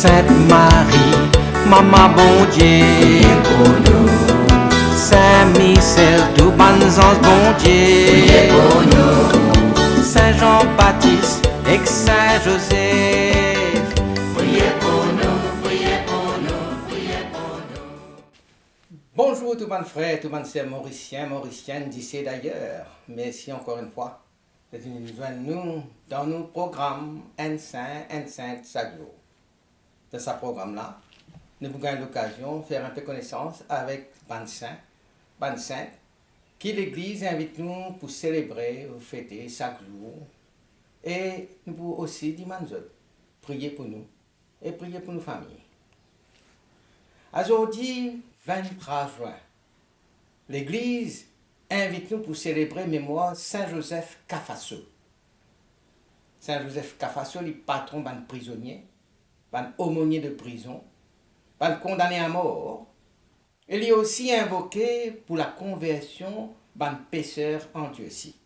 Sainte Marie, Maman bon Dieu, priez pour nous, Saint Michel, tout bon ange bon Dieu, priez pour nous, Saint Jean-Baptiste et Saint Joseph, priez pour nous, priez pour nous, priez pour nous. Bonjour tout le monde frère, tout le monde c'est mauricienne d'ici d'ailleurs. Merci encore une fois de venir nous joindre nous dans nos programmes N5 chaque jour. Dans ce programme-là, nous avons eu l'occasion de faire un peu connaissance avec Ban Saint, qui l'Église invite nous pour célébrer ou fêter chaque jour. Et nous pouvons aussi dire prier pour nous et prier pour nos familles. Aujourd'hui, 23 juin, l'Église invite nous pour célébrer mémoire Saint-Joseph Cafasso. Saint-Joseph Cafasso, le patron d'un prisonnier, d'un aumônier de prison, d'un condamné à mort. Il est aussi invoqué pour la conversion d'un pécheur en Dieu aussi.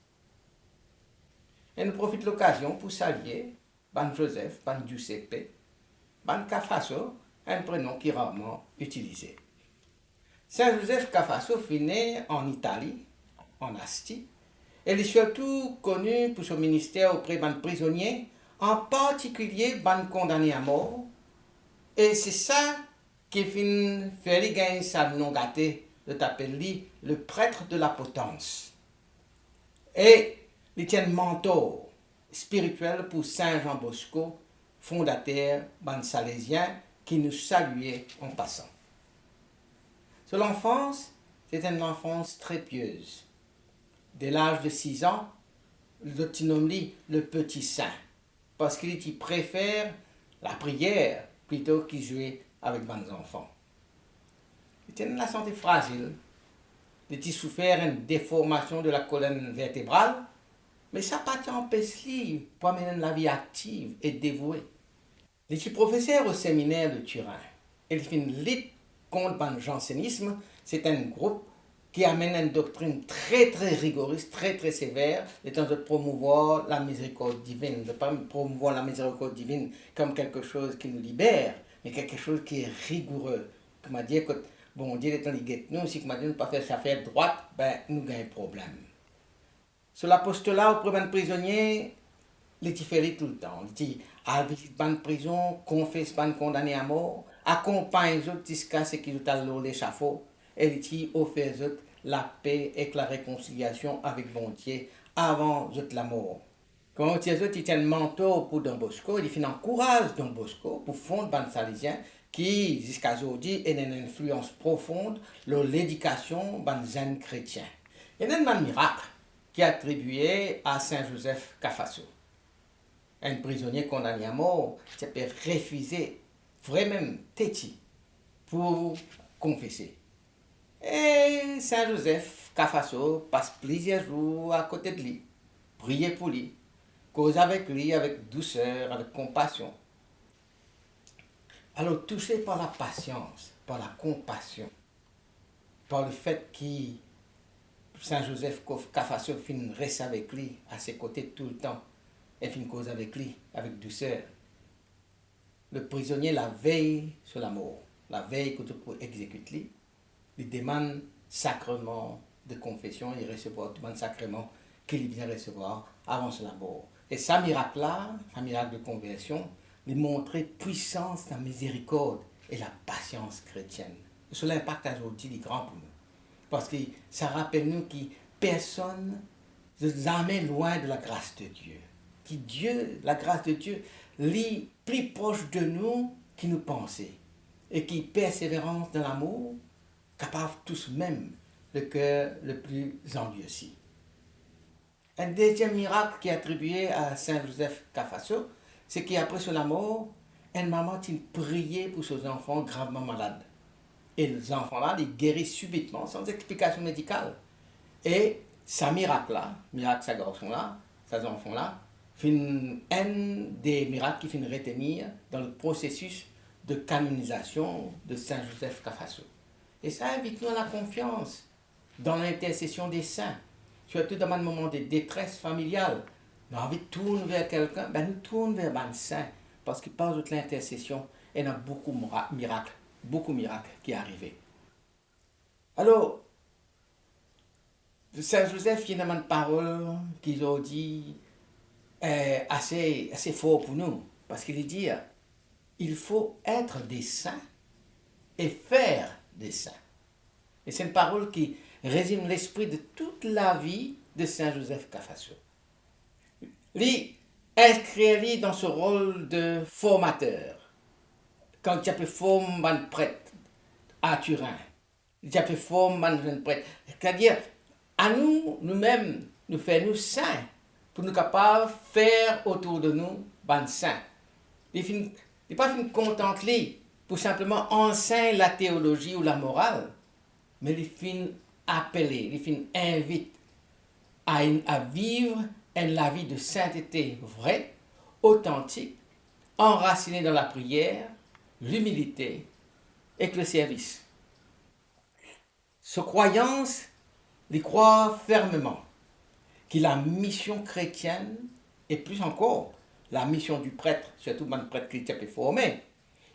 Et nous profitons de l'occasion pour saluer ban Joseph, ban Giuseppe, ban Cafasso, un prénom qui est rarement utilisé. Saint-Joseph Cafasso fut né en Italie, en Asti. Elle est surtout connue pour son ministère auprès d'un prisonnier, en particulier d'un condamné à mort. Et c'est ça qui fait gagner sa nom gâté de t'appeler le prêtre de la potence. Et il tient mentor spirituel pour Saint Jean Bosco, fondateur d'un salésien qui nous saluait en passant. Sur l'enfance, c'est une enfance très pieuse. Dès l'âge de 6 ans, l'autonomie le petit saint, parce qu'il préfère la prière plutôt qu'il jouer avec les enfants. Il était la santé fragile. Il a souffert une déformation de la colonne vertébrale, mais ça n'a pas empêché pour mener la vie active et dévouée. Il était professeur au séminaire de Turin. Il fait une lutte contre le jansénisme. C'est un groupe qui amène une doctrine très rigoriste, très sévère, étant de promouvoir la miséricorde divine, de ne pas promouvoir la miséricorde divine comme quelque chose qui nous libère, mais quelque chose qui est rigoureux. Comme a dit, bon Dieu est en ligue nous, si nous ne pas faire ça faire droite, ben nous gagnons problème. Sur l'apostolat auprès d'un prisonnier, il fait tout le temps. Il dit, à visite une prison, confesse un condamné à mort, accompagne les autres jusqu'à ce qu'ils ont l'échafaud, et il dit, offre aux autres la paix et la réconciliation avec bon Dieu avant la mort. Quand les autres tiennent mentor pour Don Bosco, il encourage Don Bosco pour fondre un salésien qui, jusqu'à aujourd'hui, a une influence profonde sur l'éducation des jeunes chrétiens. Il y a un miracle qui est attribué à Saint Joseph Cafasso. Un prisonnier condamné à mort qui peut refuser vraiment têti pour confesser. Et Saint Joseph Cafasso passe plusieurs jours à côté de lui, prier pour lui, cause avec lui avec douceur, avec compassion. Alors touché par la patience, par la compassion, par le fait que Saint Joseph Cafasso reste avec lui, à ses côtés tout le temps, et fin cause avec lui, avec douceur. Le prisonnier la veille sur la mort, la veille pour exécuter lui, il demande sacrement de confession et recevoir tout le sacrement qu'il vient recevoir avant la mort. Et ce miracle-là, un miracle de conversion, il montrait puissance, la miséricorde et la patience chrétienne. Cela impacte aujourd'hui les grands pour nous. Parce que ça rappelle nous que personne ne nous amène loin de la grâce de Dieu. Que Dieu, la grâce de Dieu, lit plus proche de nous qu'il nous pensait. Et qui persévérance dans l'amour, capable tous même le cœur le plus endurci. Un deuxième miracle qui est attribué à Saint Joseph Cafasso, c'est qu'après son mort, une maman a prié pour ses enfants gravement malades. Et les enfants-là, ils guérissent subitement, sans explication médicale. Et ce miracle-là, ce garçon-là, ces enfants-là, c'est un des miracles qui finit retenir dans le processus de canonisation de Saint Joseph Cafasso. Et ça invite nous à la confiance dans l'intercession des saints, surtout dans un moment de détresse familiale. Nous avons envie de tourner vers quelqu'un, ben nous tournons vers un saint parce que par l'intercession, il y a beaucoup de miracles qui sont arrivés. Alors, Saint Joseph, il y a une parole qu'il a dit assez fort pour nous, parce qu'il dit, il faut être des saints et faire des saints. Et c'est une parole qui résume l'esprit de toute la vie de Saint Joseph Cafasso. Lui, inscrit dans ce rôle de formateur. Quand il a fait former un prêtre à Turin, il a fait former un prêtre. C'est-à-dire, à nous-mêmes, nous faisons nous saints, pour nous capables de faire autour de nous des saints. Il n'est pas contenter pour simplement enseigner la théologie ou la morale, mais il fin appeler, il fin invite à vivre la vie de sainteté vraie, authentique, enracinée dans la prière, l'humilité et le service. Ce croyance, il croit fermement que la mission chrétienne, et plus encore, la mission du prêtre, surtout un prêtre qui est formé,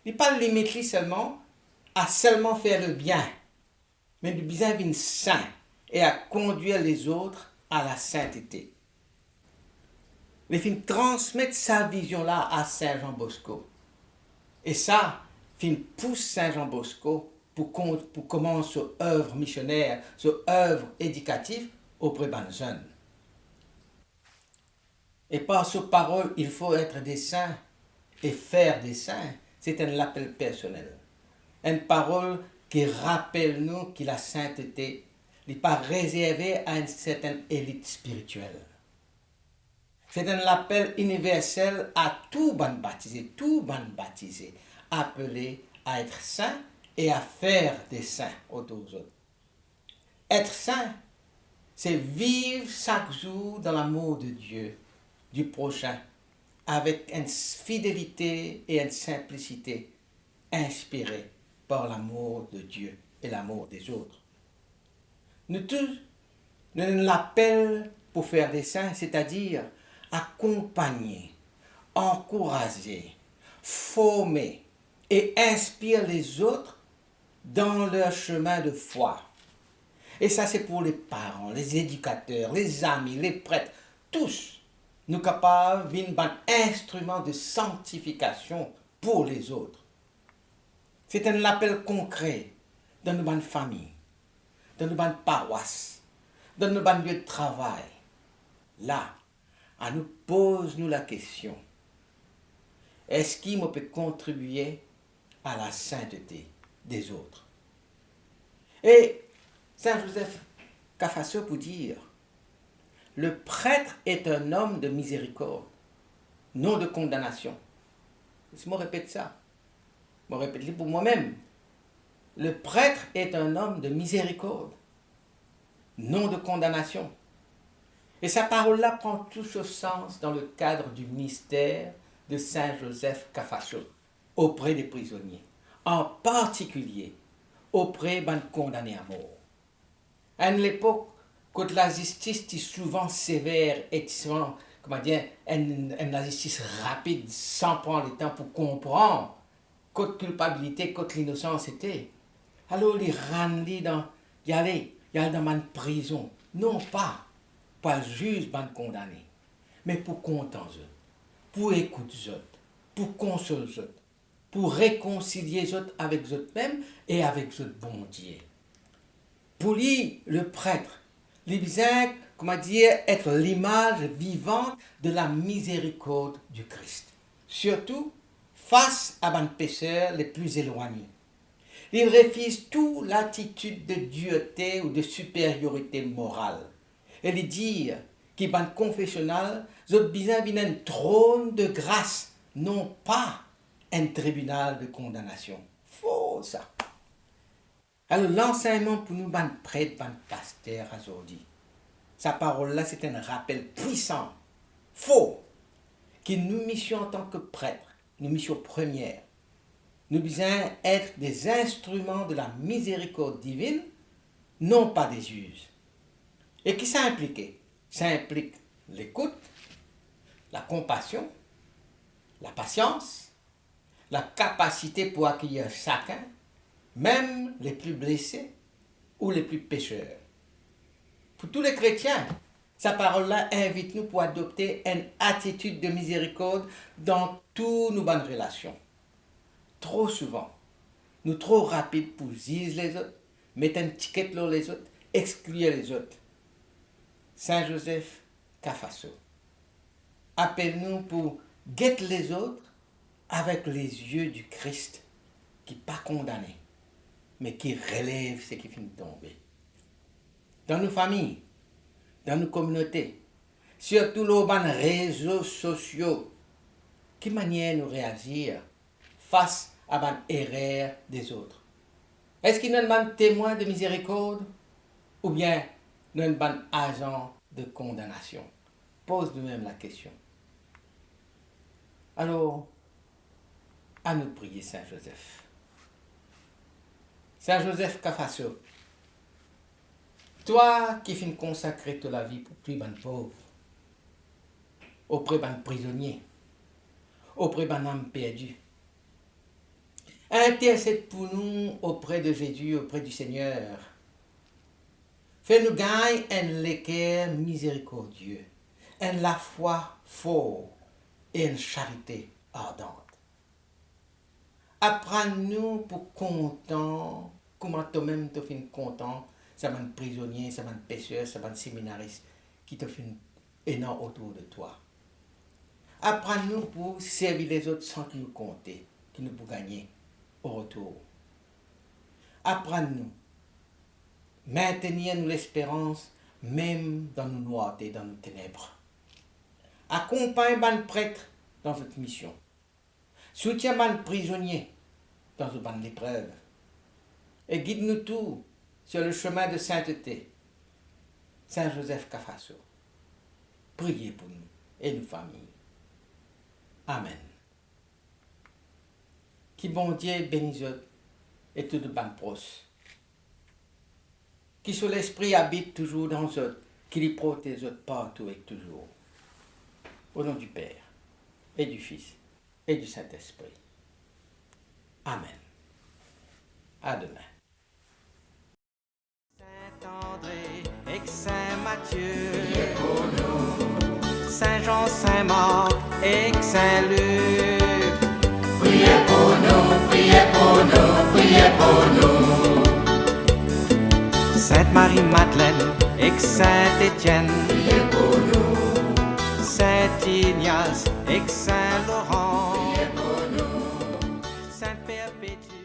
il n'est pas limité seulement à seulement faire le bien, mais du bien d'une saint et à conduire les autres à la sainteté. Il fin transmettre sa vision-là à Saint Jean Bosco. Et ça, fin pousse Saint Jean Bosco pour commencer son œuvre missionnaire, son œuvre éducative auprès des jeunes. Et par ce parole, il faut être des saints et faire des saints. C'est un appel personnel. Une parole qui rappelle nous que la sainteté n'est pas réservée à une certaine élite spirituelle. C'est un appel universel à tout bon baptisé, appelé à être saint et à faire des saints autour des autres. Être saint, c'est vivre chaque jour dans l'amour de Dieu, du prochain, avec une fidélité et une simplicité inspirées par l'amour de Dieu et l'amour des autres. Nous tous, nous l'appelons pour faire des saints, c'est-à-dire accompagner, encourager, former et inspirer les autres dans leur chemin de foi. Et ça, c'est pour les parents, les éducateurs, les amis, les prêtres, tous, nous capables d'un instrument de sanctification pour les autres. C'est un appel concret dans nos familles, dans nos paroisses, dans nos lieux de travail. Là, on nous pose la question, est-ce qu'il peut contribuer à la sainteté des autres? Et Saint Joseph Cafasso pour dire, le prêtre est un homme de miséricorde, non de condamnation. Je me répète ça. Je me répète pour moi-même. Le prêtre est un homme de miséricorde, non de condamnation. Et sa parole-là prend tout ce sens dans le cadre du mystère de Saint Joseph Cafasso auprès des prisonniers, en particulier auprès des condamnés à mort. À l'époque, quand la justice est souvent sévère et souvent, une justice rapide, sans prendre le temps pour comprendre quelle culpabilité, quelle innocence était. Alors, les rendre dans une prison, non pas pour le juge condamné, mais pour contenter eux, pour écouter eux, pour consoler eux, pour réconcilier eux avec eux-mêmes et avec eux bon Dieu. Pour lui, le prêtre, il besoin, être l'image vivante de la miséricorde du Christ. Surtout face à les pécheurs les plus éloignés. Il refuse toute l'attitude de dureté ou de supériorité morale. Et il dit qu'il dans le confessionnal, ils besoin d'un trône de grâce, non pas un tribunal de condamnation. Faux ça. Alors l'enseignement pour nous, les prêtres, les pasteurs aujourd'hui, sa parole-là, c'est un rappel puissant, faux, que nous mission en tant que prêtres, nous mission première, nous devons être des instruments de la miséricorde divine, non pas des juges. Et qui ça implique? Ça implique l'écoute, la compassion, la patience, la capacité pour accueillir chacun, même les plus blessés ou les plus pécheurs. Pour tous les chrétiens, sa parole-là invite nous pour adopter une attitude de miséricorde dans toutes nos bonnes relations. Trop souvent, nous trop rapides pour juger les autres, mettre une étiquette sur les autres, exclure les autres. Saint Joseph Kafaso appelle-nous pour guetter les autres avec les yeux du Christ qui n'est pas condamné, mais qui relève ce qui finit de tomber. Dans nos familles, dans nos communautés, surtout nos réseaux sociaux, quelle manière nous réagir face à les erreurs des autres? Est-ce qu'il y a un témoin de miséricorde ou bien un agent de condamnation? Pose nous-mêmes la question. Alors, à nous prier Saint Joseph. Saint Joseph Kafaso, toi qui finis consacrer toute la vie pour plus de pauvres, auprès de prisonniers, auprès d'un âme perdu, intercède pour nous auprès de Jésus, auprès du Seigneur. Fais-nous gagner un l'équerre miséricordieux, la foi forte et une charité ardente. Apprends-nous pour content, comment toi-même te fais content, ça va prisonnier, ça va pécheur, ça va séminariste qui te fait énorme autour de toi. Apprends-nous pour servir les autres sans qu'ils nous comptent, qu'ils nous pour gagner au retour. Apprends-nous, maintenir nous l'espérance même dans nos noirtés, dans nos ténèbres. Accompagne les prêtres dans votre mission. Soutiens les prisonniers dans une bonne épreuve. Et guide-nous tous sur le chemin de sainteté. Saint Joseph Kafaso, priez pour nous et nos familles. Amen. Qui bon Dieu bénisse et tout de bonnes proches. Qui sur l'esprit habite toujours dans eux, qui les protège partout et toujours. Au nom du Père, et du Fils, et du Saint-Esprit. Amen. À demain. Saint-André et Saint-Matthieu, priez pour nous. Saint-Jean, Saint-Marc et Saint-Luc, Priez pour nous, priez pour nous, priez pour nous. Sainte-Marie-Madeleine et Saint-Étienne, Priez pour nous, Saint-Ignace et Saint-Laurent, priez pour nous. Sainte-Perpétue.